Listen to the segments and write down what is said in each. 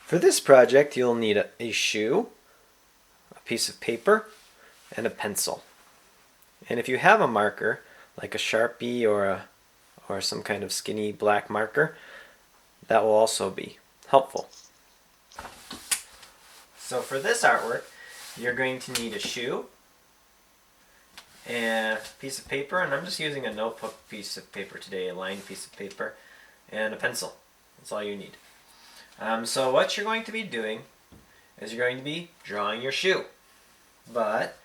For this project, you'll need a shoe, a piece of paper, and a pencil. And if you have a marker, like a Sharpie or some kind of skinny black marker, that will also be helpful. So for this artwork, you're going to need a shoe and a piece of paper, and I'm just using a notebook piece of paper today, a lined piece of paper, and a pencil. That's all you need. So what you're going to be doing is you're going to be drawing your shoe. But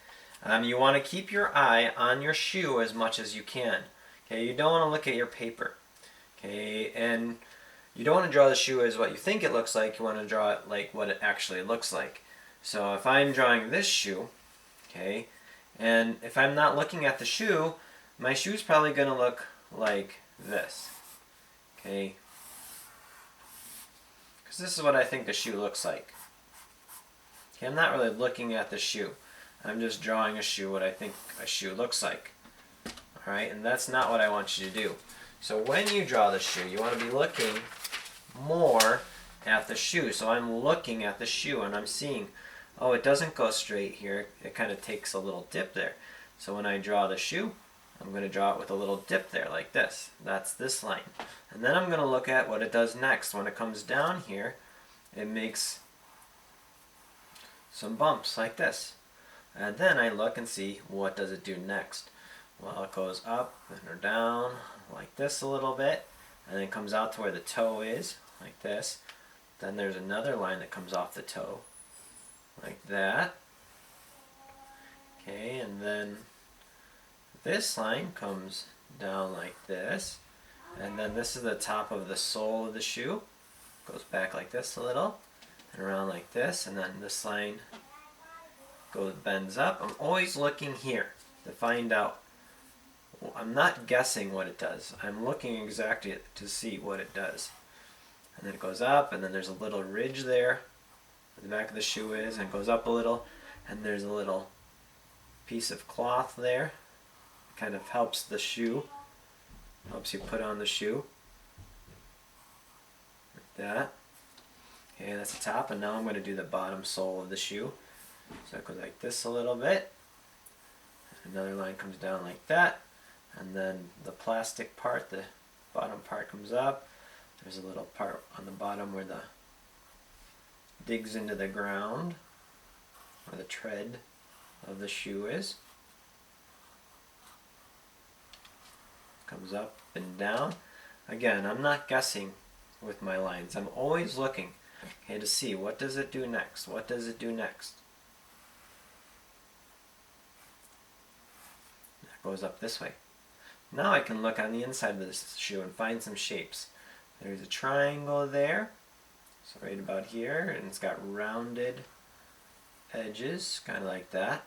you want to keep your eye on your shoe as much as you can. Okay, you don't want to look at your paper. Okay, and you don't want to draw the shoe as what you think it looks like. You want to draw it like what it actually looks like. So if I'm drawing this shoe, okay, and if I'm not looking at the shoe, my shoe's probably going to look like this. Okay, because this is what I think the shoe looks like. Okay, I'm not really looking at the shoe. I'm just drawing a shoe, what I think a shoe looks like. Alright, and that's not what I want you to do. So when you draw the shoe, you want to be looking more at the shoe. So I'm looking at the shoe and I'm seeing, oh, it doesn't go straight here. It kind of takes a little dip there. So when I draw the shoe, I'm going to draw it with a little dip there like this. That's this line. And then I'm going to look at what it does next. When it comes down here, it makes some bumps like this. And then I look and see what does it do next. Well, it goes up and down like this a little bit, and then it comes out to where the toe is, like this. Then there's another line that comes off the toe, like that. Okay, and then this line comes down like this, and then this is the top of the sole of the shoe. Goes back like this a little, and around like this, and then this line bends up. I'm always looking here to find out. I'm not guessing what it does. I'm looking exactly to see what it does. And then it goes up, and then there's a little ridge there where the back of the shoe is, and it goes up a little, and there's a little piece of cloth there. It kind of helps the shoe, helps you put on the shoe. Like that. Okay, that's the top, and now I'm going to do the bottom sole of the shoe. So it goes like this a little bit. Another line comes down like that. And then the plastic part, the bottom part comes up. There's a little part on the bottom where the digs into the ground, where the tread of the shoe is. Comes up and down. Again, I'm not guessing with my lines. I'm always looking, okay, to see what does it do next. What does it do next? That goes up this way. Now I can look on the inside of this shoe and find some shapes. There's a triangle there, so right about here, and it's got rounded edges, kind of like that.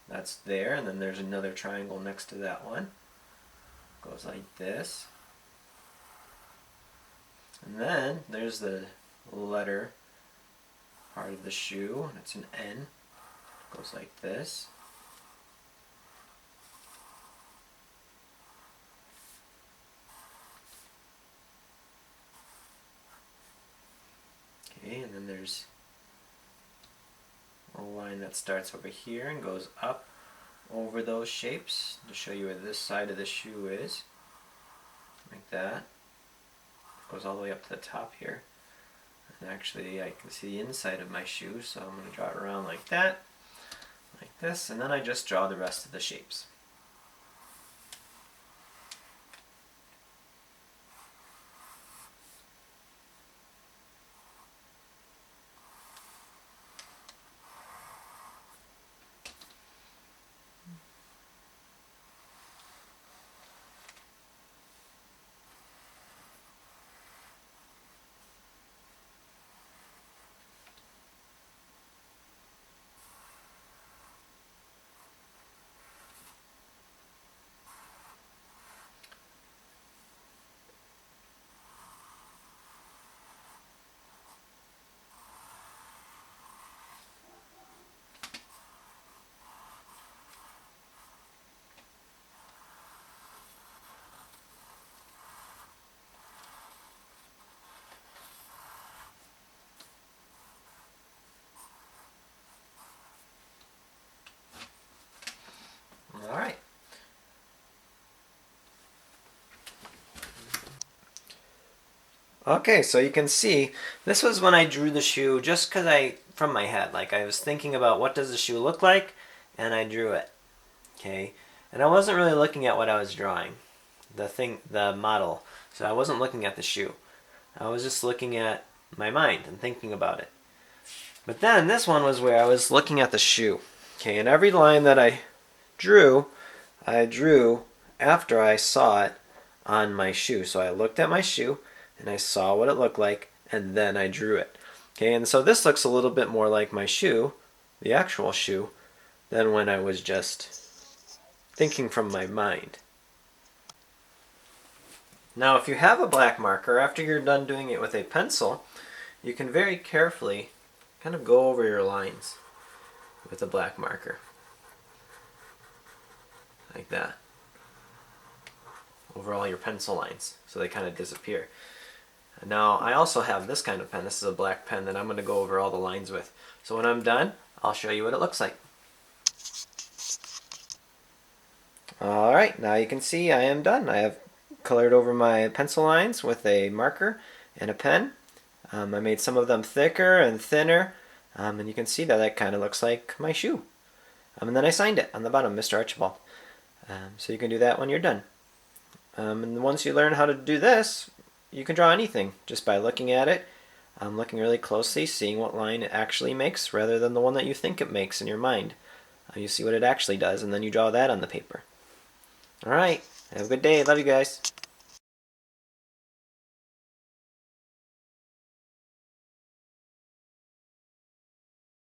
That's there, and then there's another triangle next to that one. Goes like this. And then there's the letter part of the shoe, and it's an N. It goes like this. Okay, and then there's a line that starts over here and goes up over those shapes to show you where this side of the shoe is. Like that. It goes all the way up to the top here. And actually I can see the inside of my shoe, so I'm going to draw it around like that, like this, and then I just draw the rest of the shapes. Okay, so you can see this was when I drew the shoe just because from my head, like I was thinking about what does the shoe look like, and I drew it. Okay, and I wasn't really looking at what I was drawing, the model. So I wasn't looking at the shoe. I was just looking at my mind and thinking about it. But then this one was where I was looking at the shoe. Okay, and every line that I drew after I saw it on my shoe. So I looked at my shoe and I saw what it looked like, and then I drew it. Okay, and so this looks a little bit more like my shoe, the actual shoe, than when I was just thinking from my mind. Now if you have a black marker, after you're done doing it with a pencil, you can very carefully kind of go over your lines with a black marker. Like that. Over all your pencil lines, so they kind of disappear. Now I also have this kind of pen. This is a black pen that I'm going to go over all the lines with. So when I'm done, I'll show you what it looks like. Alright, now you can see I am done. I have colored over my pencil lines with a marker and a pen. I made some of them thicker and thinner, and you can see that that kind of looks like my shoe. And then I signed it on the bottom, Mr. Archibald. So you can do that when you're done. And once you learn how to do this, you can draw anything just by looking at it, looking really closely, seeing what line it actually makes rather than the one that you think it makes in your mind. You see what it actually does, and then you draw that on the paper. Alright, have a good day. Love you guys.